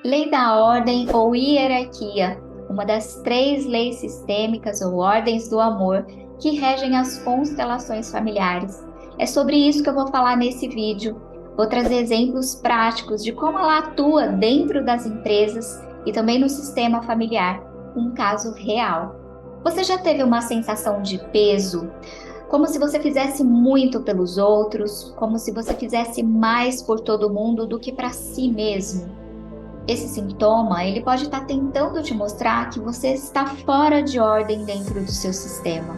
Lei da ordem ou hierarquia, uma das três leis sistêmicas ou ordens do amor que regem as constelações familiares. É sobre isso que eu vou falar nesse vídeo. Vou trazer exemplos práticos de como ela atua dentro das empresas e também no sistema familiar, um caso real. Você já teve uma sensação de peso? Como se você fizesse muito pelos outros, como se você fizesse mais por todo mundo do que para si mesmo? Esse sintoma, ele pode estar tentando te mostrar que você está fora de ordem dentro do seu sistema.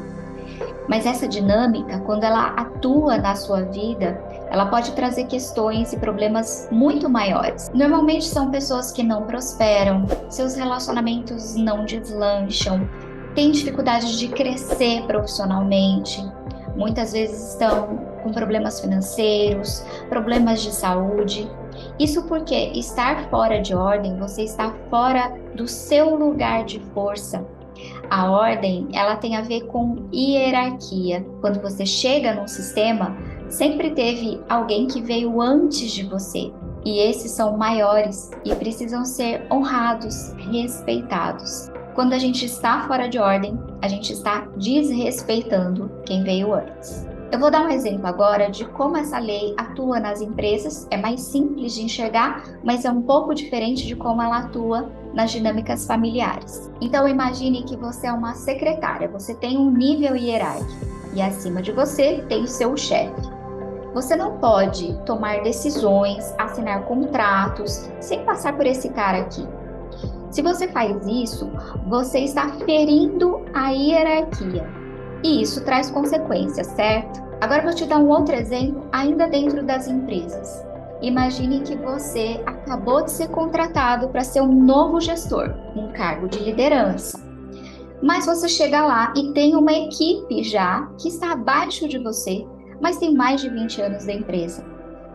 Mas essa dinâmica, quando ela atua na sua vida, ela pode trazer questões e problemas muito maiores. Normalmente são pessoas que não prosperam, seus relacionamentos não deslancham, têm dificuldade de crescer profissionalmente, muitas vezes estão com problemas financeiros, problemas de saúde. Isso porque estar fora de ordem, você está fora do seu lugar de força. A ordem, ela tem a ver com hierarquia. Quando você chega num sistema, sempre teve alguém que veio antes de você. E esses são maiores e precisam ser honrados, respeitados. Quando a gente está fora de ordem, a gente está desrespeitando quem veio antes. Eu vou dar um exemplo agora de como essa lei atua nas empresas. É mais simples de enxergar, mas é um pouco diferente de como ela atua nas dinâmicas familiares. Então imagine que você é uma secretária, você tem um nível hierárquico e acima de você tem o seu chefe. Você não pode tomar decisões, assinar contratos sem passar por esse cara aqui. Se você faz isso, você está ferindo a hierarquia. E isso traz consequências, certo? Agora eu vou te dar um outro exemplo, ainda dentro das empresas. Imagine que você acabou de ser contratado para ser um novo gestor, um cargo de liderança. Mas você chega lá e tem uma equipe já que está abaixo de você, mas tem mais de 20 anos da empresa.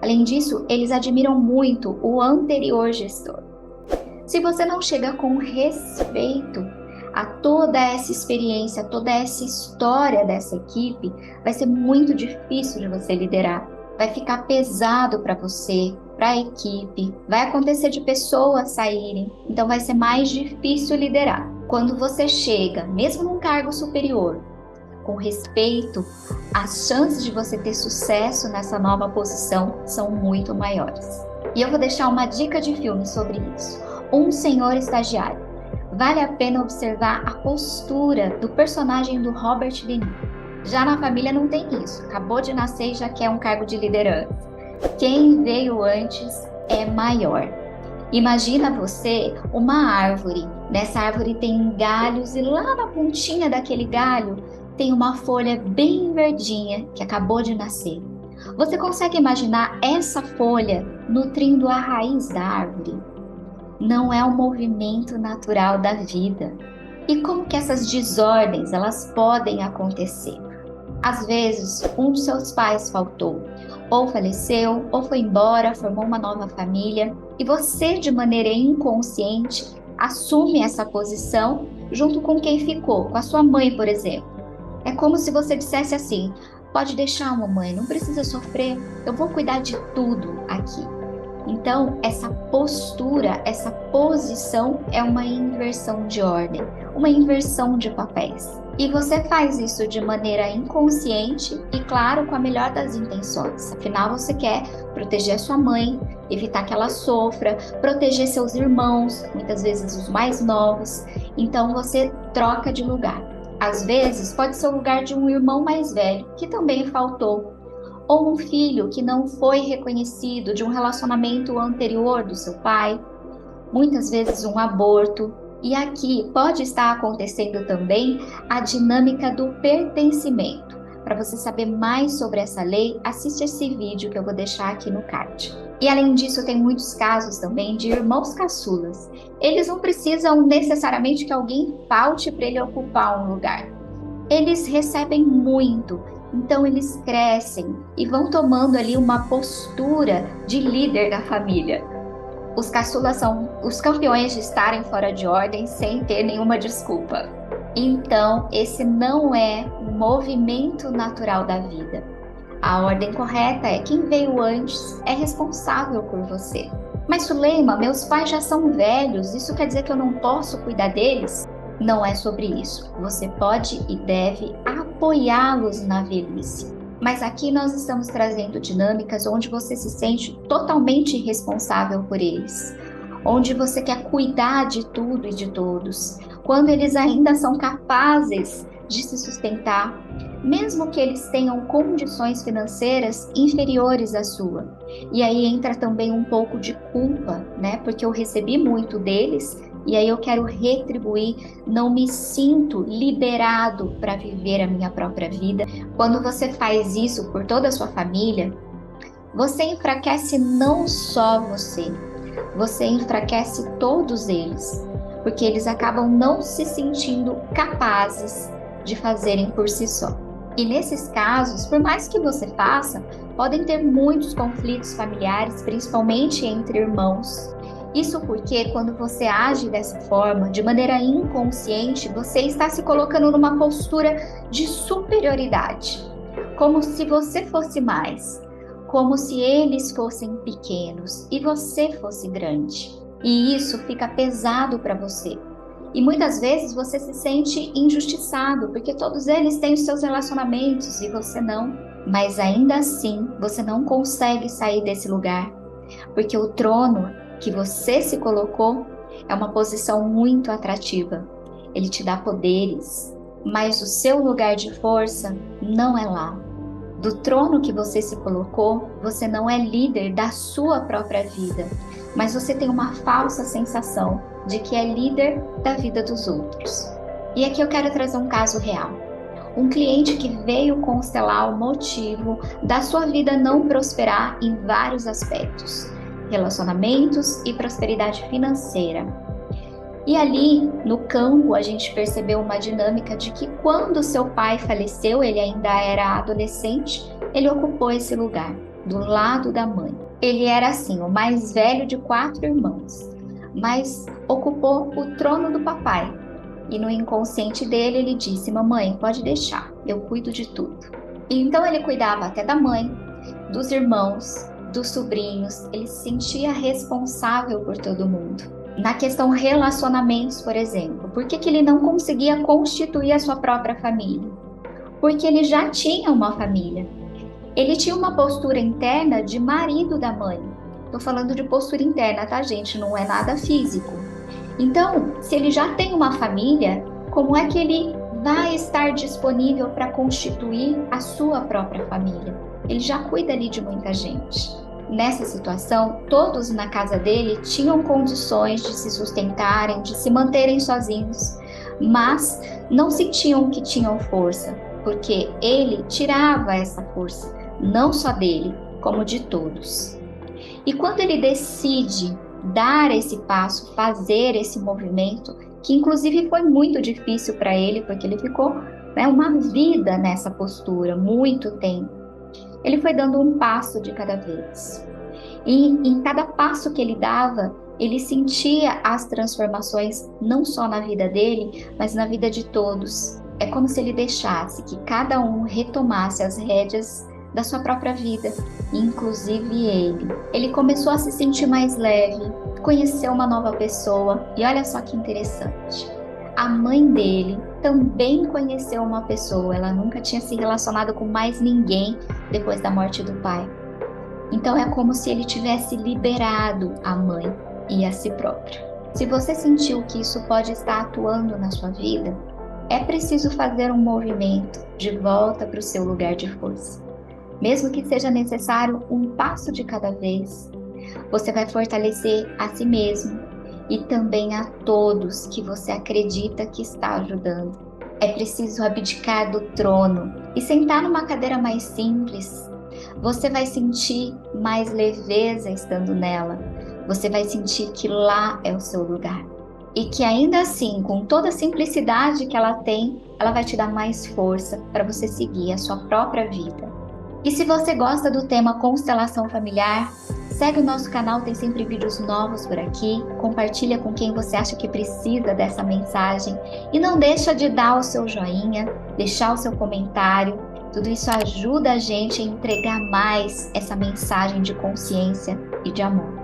Além disso, eles admiram muito o anterior gestor. Se você não chega com respeito a toda essa experiência, toda essa história dessa equipe, vai ser muito difícil de você liderar. Vai ficar pesado para você, para a equipe, vai acontecer de pessoas saírem, então vai ser mais difícil liderar. Quando você chega, mesmo num cargo superior, com respeito, as chances de você ter sucesso nessa nova posição são muito maiores. E eu vou deixar uma dica de filme sobre isso. Um Senhor Estagiário. Vale a pena observar a postura do personagem do Robert De Niro. Já na família não tem isso. Acabou de nascer e já quer um cargo de liderança. Quem veio antes é maior. Imagina você uma árvore. Nessa árvore tem galhos e lá na pontinha daquele galho tem uma folha bem verdinha que acabou de nascer. Você consegue imaginar essa folha nutrindo a raiz da árvore? Não é um movimento natural da vida. E como que essas desordens elas podem acontecer? Às vezes, um dos seus pais faltou, ou faleceu, ou foi embora, formou uma nova família, e você, de maneira inconsciente, assume essa posição junto com quem ficou, com a sua mãe, por exemplo. É como se você dissesse assim: pode deixar, mamãe, não precisa sofrer, eu vou cuidar de tudo aqui. Então, essa postura, essa posição é uma inversão de ordem, uma inversão de papéis. E você faz isso de maneira inconsciente e, claro, com a melhor das intenções. Afinal, você quer proteger a sua mãe, evitar que ela sofra, proteger seus irmãos, muitas vezes os mais novos. Então, você troca de lugar. Às vezes, pode ser o lugar de um irmão mais velho, que também faltou, ou um filho que não foi reconhecido de um relacionamento anterior do seu pai, muitas vezes um aborto. E aqui pode estar acontecendo também a dinâmica do pertencimento. Para você saber mais sobre essa lei, assiste esse vídeo que eu vou deixar aqui no card. E além disso, tem muitos casos também de irmãos caçulas. Eles não precisam necessariamente que alguém falte para ele ocupar um lugar. Eles recebem muito, então eles crescem e vão tomando ali uma postura de líder da família. Os caçulas são os campeões de estarem fora de ordem sem ter nenhuma desculpa. Então, esse não é um movimento natural da vida. A ordem correta é quem veio antes é responsável por você. Mas Suleima, meus pais já são velhos, isso quer dizer que eu não posso cuidar deles? Não é sobre isso. Você pode e deve apoiá-los na velhice. Mas aqui nós estamos trazendo dinâmicas onde você se sente totalmente responsável por eles, onde você quer cuidar de tudo e de todos, quando eles ainda são capazes de se sustentar, mesmo que eles tenham condições financeiras inferiores à sua. E aí entra também um pouco de culpa, né? Porque eu recebi muito deles e aí eu quero retribuir, não me sinto liberado para viver a minha própria vida. Quando você faz isso por toda a sua família, você enfraquece não só você, você enfraquece todos eles, porque eles acabam não se sentindo capazes de fazerem por si só. E nesses casos, por mais que você faça, podem ter muitos conflitos familiares, principalmente entre irmãos. Isso porque quando você age dessa forma, de maneira inconsciente, você está se colocando numa postura de superioridade, como se você fosse mais, como se eles fossem pequenos e você fosse grande. E isso fica pesado para você. E muitas vezes você se sente injustiçado, porque todos eles têm os seus relacionamentos e você não. Mas ainda assim, você não consegue sair desse lugar, porque o trono que você se colocou é uma posição muito atrativa. Ele te dá poderes, mas o seu lugar de força não é lá. Do trono que você se colocou, você não é líder da sua própria vida, mas você tem uma falsa sensação de que é líder da vida dos outros. E aqui eu quero trazer um caso real. Um cliente que veio constelar o motivo da sua vida não prosperar em vários aspectos, relacionamentos e prosperidade financeira. E ali no campo a gente percebeu uma dinâmica de que quando seu pai faleceu, ele ainda era adolescente, ele ocupou esse lugar, do lado da mãe. Ele era assim, o mais velho de 4 irmãos, mas ocupou o trono do papai. E no inconsciente dele ele disse: mamãe, pode deixar, eu cuido de tudo. E então ele cuidava até da mãe, dos irmãos, dos sobrinhos, ele se sentia responsável por todo mundo. Na questão relacionamentos, por exemplo, por que ele não conseguia constituir a sua própria família? Porque ele já tinha uma família. Ele tinha uma postura interna de marido da mãe. Estou falando de postura interna, tá, gente? Não é nada físico. Então, se ele já tem uma família, como é que ele vai estar disponível para constituir a sua própria família? Ele já cuida ali de muita gente. Nessa situação, todos na casa dele tinham condições de se sustentarem, de se manterem sozinhos, mas não sentiam que tinham força, porque ele tirava essa força, não só dele, como de todos. E quando ele decide dar esse passo, fazer esse movimento, que inclusive foi muito difícil para ele, porque ele ficou, né, uma vida nessa postura, muito tempo. Ele foi dando um passo de cada vez. E em cada passo que ele dava, ele sentia as transformações não só na vida dele, mas na vida de todos. É como se ele deixasse que cada um retomasse as rédeas da sua própria vida, inclusive ele. Ele começou a se sentir mais leve, conheceu uma nova pessoa e olha só que interessante. A mãe dele também conheceu uma pessoa, ela nunca tinha se relacionado com mais ninguém depois da morte do pai. Então é como se ele tivesse liberado a mãe e a si próprio. Se você sentiu que isso pode estar atuando na sua vida, é preciso fazer um movimento de volta para o seu lugar de força. Mesmo que seja necessário um passo de cada vez, você vai fortalecer a si mesmo e também a todos que você acredita que está ajudando. É preciso abdicar do trono e sentar numa cadeira mais simples. Você vai sentir mais leveza estando nela. Você vai sentir que lá é o seu lugar. E que ainda assim, com toda a simplicidade que ela tem, ela vai te dar mais força para você seguir a sua própria vida. E se você gosta do tema constelação familiar, segue o nosso canal, tem sempre vídeos novos por aqui. Compartilha com quem você acha que precisa dessa mensagem. E não deixa de dar o seu joinha, deixar o seu comentário. Tudo isso ajuda a gente a entregar mais essa mensagem de consciência e de amor.